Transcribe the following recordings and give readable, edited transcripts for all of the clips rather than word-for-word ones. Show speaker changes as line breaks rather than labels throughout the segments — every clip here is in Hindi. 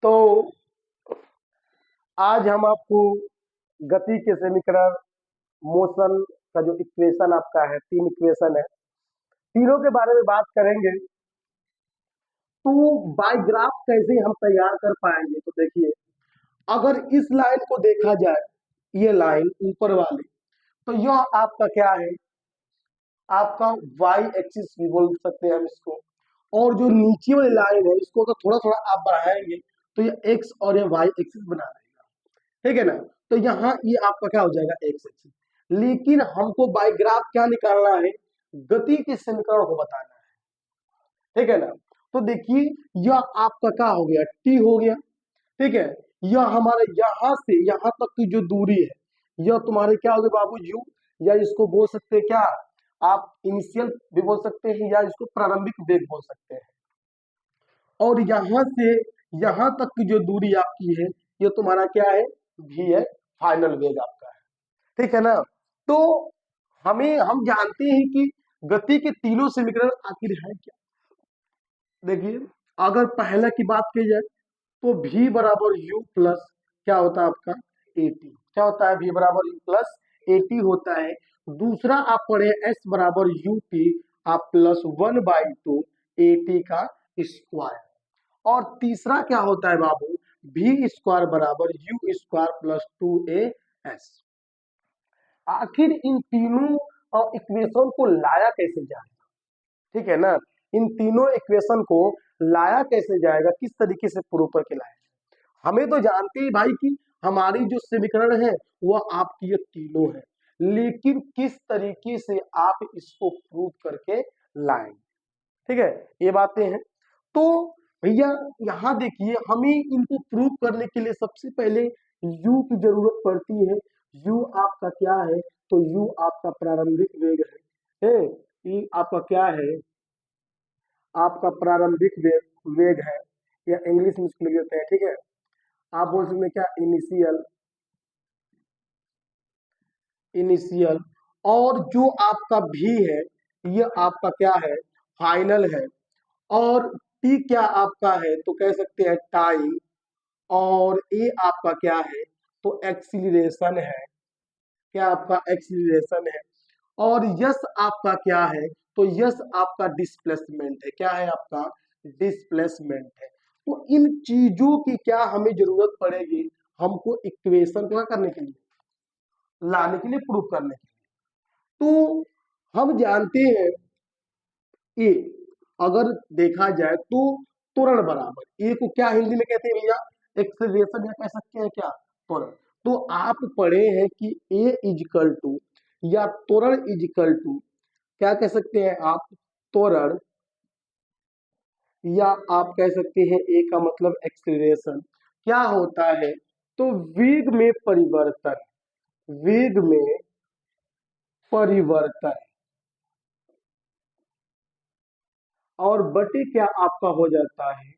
तो आज हम आपको गति के समीकरण, मोशन का जो इक्वेशन आपका है, 3 इक्वेशन है, तीनों के बारे में बात करेंगे। तो बाय ग्राफ कैसे हम तैयार कर पाएंगे? तो देखिए, अगर इस लाइन को देखा जाए, ये लाइन ऊपर वाली, तो यह आपका क्या है? आपका वाई एक्सिस भी बोल सकते हैं हम इसको। और जो नीचे वाली लाइन है, इसको अगर थोड़ा थोड़ा आप बढ़ाएंगे तो ये एक्स और ये वाई एक्सिस बना देगा, ठीक है ना। तो यहाँ ये आपका क्या हो जाएगा? X axis. लेकिन हमको बाय ग्राफ क्या निकालना है? गति के समीकरण को बताना है, ठीक है ना। तो देखिए, यह आपका क्या हो गया? टी हो गया, ठीक है। यह हमारे यहाँ से यहाँ तक की जो दूरी है, यह तुम्हारे क्या हो गया बाबू? यू, या इसको बोल सकते हैं क्या आप? इनिशियल भी बोल सकते हैं, या इसको प्रारंभिक वेग बोल सकते हैं। और यहाँ से यहाँ तक की जो दूरी आपकी है, ये तुम्हारा क्या है? भी है, फाइनल वेग आपका है, ठीक है ना। तो हम जानते हैं कि गति के तीनों समीकरण आखिर है क्या। देखिए, अगर पहला की बात की जाए तो v बराबर u प्लस क्या होता है आपका? at। क्या होता है? v बराबर u प्लस at होता है। दूसरा आप पढ़े s बराबर ut आप प्लस 1/2 at का स्क्वायर। और तीसरा क्या होता है बाबू? v स्क्वायर बराबर u स्क्वायर प्लस 2as। आखिर इन तीनों इक्वेशन को लाया कैसे जाए, ठीक है ना। इन तीनों इक्वेशन को लाया कैसे जाएगा, किस तरीके से प्रूव करके लाया जाएगा? हमें तो जानते हैं भाई कि हमारी जो समीकरण है वह आपकी ये तीनों है, लेकिन किस तरीके से आप इसको प्रूव करके लाएंगे, ठीक है, ये बातें हैं। तो भैया यहाँ देखिए, हमें इनको प्रूव करने के लिए सबसे पहले u की जरूरत पड़ती है। u आपका क्या है? तो u आपका प्रारंभिक वेग है। ये आपका क्या है? आपका प्रारंभिक वेग है, या इंग्लिश में इसको लिख देते हैं, ठीक है। आप बोल सकते हैं क्या? इनिशियल। इनिशियल। और जो आपका भी है, ये आपका क्या है? फाइनल है। और टी क्या आपका है? तो कह सकते हैं टाइम। और ए आपका क्या है? तो एक्सीलरेशन है। क्या आपका? एक्सीलरेशन है। और यस आपका क्या है? तो यस आपका डिस्प्लेसमेंट है। क्या है आपका? डिस्प्लेसमेंट है। तो इन चीजों की क्या हमें जरूरत पड़ेगी? हमको इक्वेशन क्या करने के लिए? लाने के लिए, प्रूव करने के लिए। तो हम जानते हैं ए, अगर देखा जाए तो त्वरण बराबर ए को क्या हिंदी में कहते हैं भैया? एक्सेलरेशन, या कह सकते हैं क्या? त्वरण। तो आप पढ़े हैं कि ए इजिकल टू, या त्वरण इजिकल टू क्या कह सकते हैं आप? त्वरण, या आप कह सकते हैं ए का मतलब एक्सेलरेशन। क्या होता है? तो वेग में परिवर्तन, वेग में परिवर्तन, और बटे क्या आपका हो जाता है?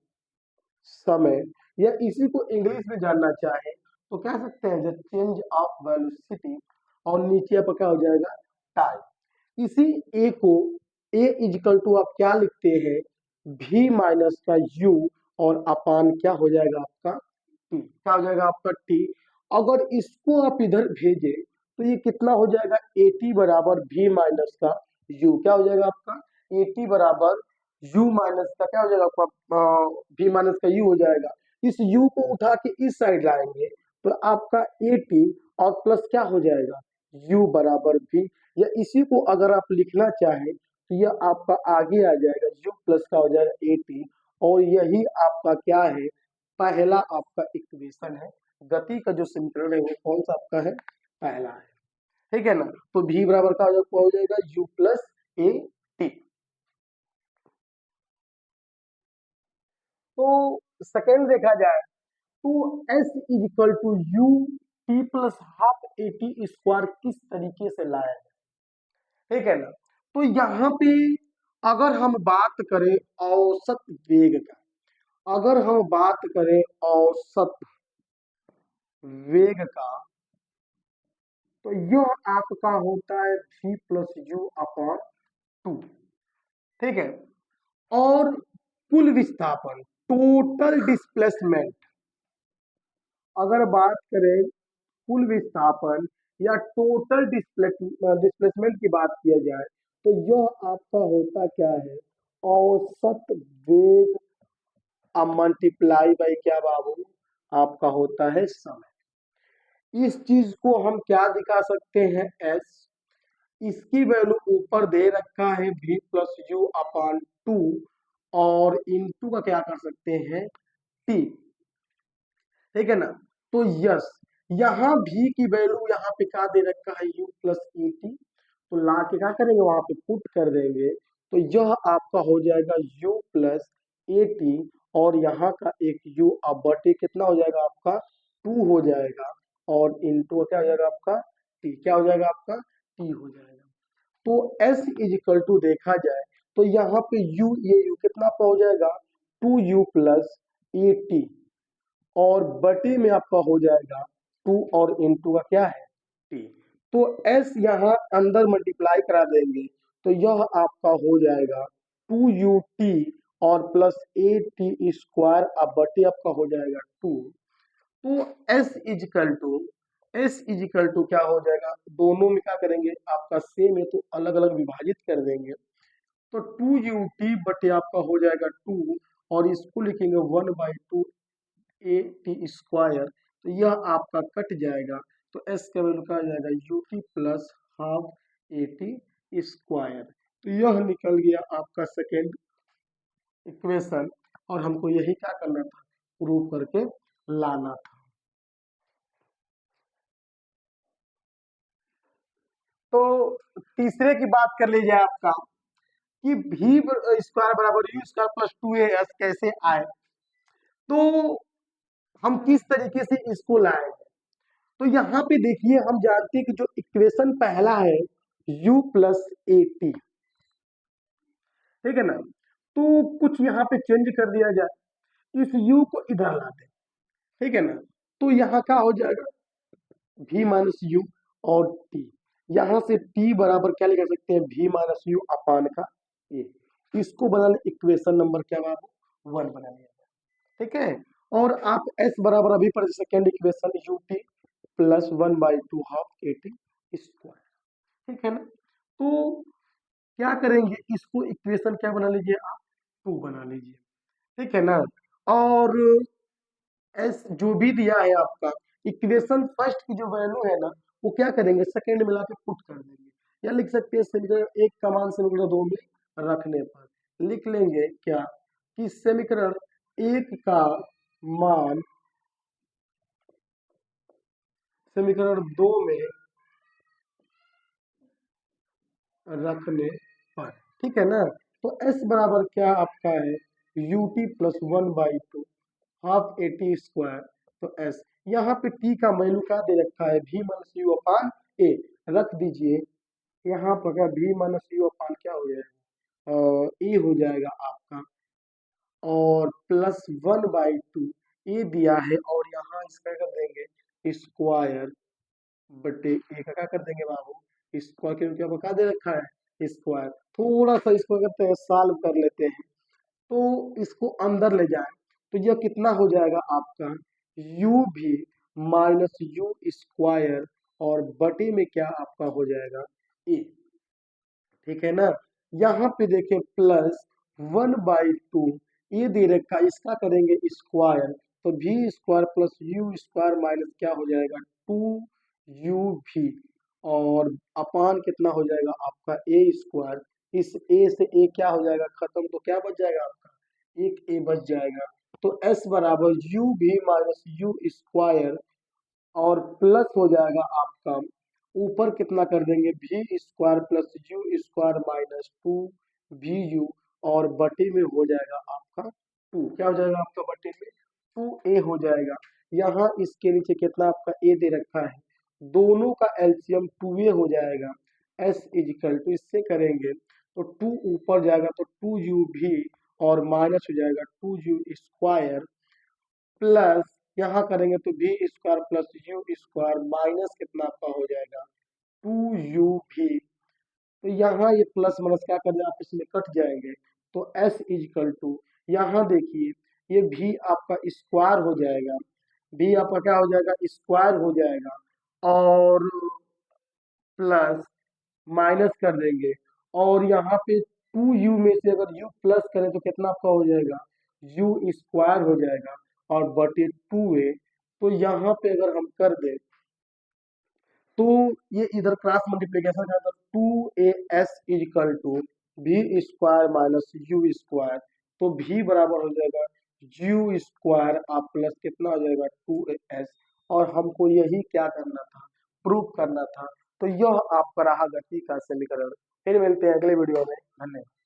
समय। या इसी को इंग्लिश में जानना चाहे तो कह सकते हैं द चेंज ऑफ वेलोसिटी। और नीचे पर क्या हो जाएगा? टाइम। इसी ए को, ए इजिकल टू आप क्या लिखते हैं? v माइनस का u, और अपान क्या हो जाएगा आपका? t। क्या हो जाएगा आपका? t। अगर इसको आप इधर भेजे तो ये कितना हो जाएगा? at बराबर v माइनस का u। क्या हो जाएगा आपका? at बराबर u माइनस का क्या हो जाएगा आपका? v माइनस का u हो जाएगा। इस u को उठा के इस साइड लाएंगे तो आपका at और प्लस क्या हो जाएगा? u बराबर v। या इसी को अगर आप लिखना चाहें तो यह आपका आगे आ जाएगा, u प्लस का हो जाएगा at। और यही आपका क्या है? पहला आपका इक्वेशन है। गति का जो समीकरण है वो कौन सा आपका है? पहला है, ठीक है ना। तो v बराबर का हो जाएगा u प्लस ए टी। तो सेकेंड देखा जाए तो s is equal to U T plus half A T square किस तरीके से लाया जाए, ठीक है ना। तो यहाँ पे अगर हम बात करें औसत वेग का, अगर हम बात करें औसत वेग का, तो यह आपका होता है v प्लस यू अपॉन 2, ठीक है। और कुल विस्थापन, टोटल डिस्प्लेसमेंट, अगर बात करें कुल विस्थापन या टोटल डिस्प्लेसमेंट की बात किया जाए, तो यह आपका होता क्या है, औसत वेग अब मल्टीप्लाई बाई क्या बाबू, आपका होता है समय। इस चीज को हम क्या दिखा सकते हैं, एस। इसकी वैल्यू ऊपर दे रखा है v प्लस यू अपान 2, और इनटू का क्या कर सकते हैं, t। ठीक है ना। तो यस, यहाँ v की वैल्यू यहाँ पे क्या दे रखा है, u प्लस ई टी। तो ला के क्या करेंगे, वहां पे पुट कर देंगे, तो यह आपका हो जाएगा u प्लस ए टी, और यहाँ का एक u अब बटे कितना हो जाएगा आपका 2 हो जाएगा, और इंटू क्या हो जाएगा आपका t, क्या हो जाएगा आपका t हो जाएगा। तो s इज इक्वल टू देखा जाए तो यहाँ पे u, ये u कितना पे हो जाएगा 2u प्लस ए टी, और बटे में आपका हो जाएगा 2, और इनटू का क्या है t। तो s यहाँ अंदर मल्टीप्लाई करा देंगे, तो यह आपका हो जाएगा 2ut और प्लस ए टी स्क्वायर, अब बटे आपका हो जाएगा 2। तो s इजिकल टू क्या हो जाएगा, दोनों में क्या करेंगे, आपका सेम है तो अलग अलग विभाजित कर देंगे, तो 2ut बटे आपका हो जाएगा 2, और इसको लिखेंगे 1/2 ए टी स्क्वायर, तो यह आपका कट जाएगा, तो एस का वैल्यू क्या आ जाएगा, you T plus half A T square. तो यह निकल गया आपका सेकेंड इक्वेशन, और हमको यही क्या करना था, प्रूव करके लाना था। तो तीसरे की बात कर लीजिए आपका, कि भी स्क्वायर बराबर यू स्क्वायर प्लस 2as कैसे आए। तो हम किस तरीके से इसको लाएंगे, तो यहाँ पे देखिए हम जानते हैं कि जो इक्वेशन पहला है u प्लस ए टी, ठीक है ना। तो कुछ यहाँ पे चेंज कर दिया जाए, इस u को इधर ला दें, ठीक है ना। तो यहाँ क्या हो जाएगा, v माइनस यू, और t, यहाँ से t बराबर क्या लिख सकते हैं, v माइनस यू अपान का a। इसको बना ले इक्वेशन नंबर क्या बाबू 1 बना लिया, ठीक है। और आप s बराबर अभी पर second equation you T plus 1/2 half A T square, ठीक है ना। तो क्या करेंगे, इसको इक्वेशन क्या बना लीजिए आप, 2 बना लीजिए, ठीक है ना। और एस जो भी दिया है आपका, इक्वेशन फर्स्ट की जो वैल्यू है ना, वो क्या करेंगे, सेकेंड मिला के पुट कर देंगे, या लिख सकते हैं समीकरण एक का मान समीकरण 2 में रखने पर लिख लेंगे क्या, कि समीकरण एक का मान समीकरण 2 में रखने पर, ठीक है ना। तो s बराबर क्या आपका है, you T plus 1/2 half A T square, तो s यहाँ पे t का वैल्यू क्या दे रखा है, v माइनस यू अपान ए, रख दीजिए यहाँ पर, क्या v माइनस यू अपान क्या हो जाएगा, ए हो जाएगा आपका, और प्लस 1/2 ए दिया है, और यहाँ इसका कर देंगे स्क्वायर बटे ए का क्या कर देंगे बाबू स्क्वायर, क्योंकि आपको क्या दे रखा है स्क्वायर। थोड़ा सा इसको करते हैं सॉल्व कर लेते हैं, तो इसको अंदर ले जाए, तो यह कितना हो जाएगा आपका u भी माइनस यू स्क्वायर, और बटे में क्या आपका हो जाएगा ए, ठीक है ना। यहाँ पे देखें प्लस 1/2 ये दे रखा, इसका करेंगे स्क्वायर, तो v square plus you square minus क्या हो जाएगा 2u v, और अपान कितना हो जाएगा आपका ए स्क्वायर, इस ए से ए क्या हो जाएगा खत्म, तो क्या बच जाएगा आपका एक ए बच जाएगा। तो s बराबर यू भी माइनस यू स्क्वायर, और प्लस हो जाएगा आपका ऊपर कितना कर देंगे भी square plus you square minus 2 vu, और बटे में हो जाएगा आपका 2, क्या हो जाएगा आपका बटे में 2a हो जाएगा। यहाँ इसके नीचे कितना आपका a दे रखा है, दोनों का एलसीएम 2a हो जाएगा, s इजिकल टू इससे करेंगे तो 2 ऊपर जाएगा तो 2u भी, और माइनस हो जाएगा 2u स्क्वायर, प्लस यहाँ करेंगे तो v square plus you square minus कितना आपका हो जाएगा 2u भी। तो यहाँ ये प्लस माइनस क्या कर जाए आपस में कट जाएंगे, तो s इजिकल टू यहाँ देखिए ये भी आपका स्क्वायर हो जाएगा, भी आपका क्या हो जाएगा, स्क्वायर हो जाएगा, और प्लस माइनस कर देंगे, और यहाँ पे 2u में से अगर u प्लस करें तो कितना आपका हो जाएगा, u स्क्वायर हो जाएगा, और बटे 2a। तो यहाँ पे अगर हम कर दें तो ये इधर क्रॉस मल्टीप्लीकेशन का तो 2as इजकल टू भी स्क्वायर माइनस यू स्क्वायर, तो भी बराबर हो जाएगा यू स्क्वायर आप प्लस कितना हो जाएगा 2as। और हमको यही क्या करना था, प्रूव करना था। तो यह आपका रहा गति का समीकरण। फिर मिलते हैं अगले वीडियो में। धन्यवाद।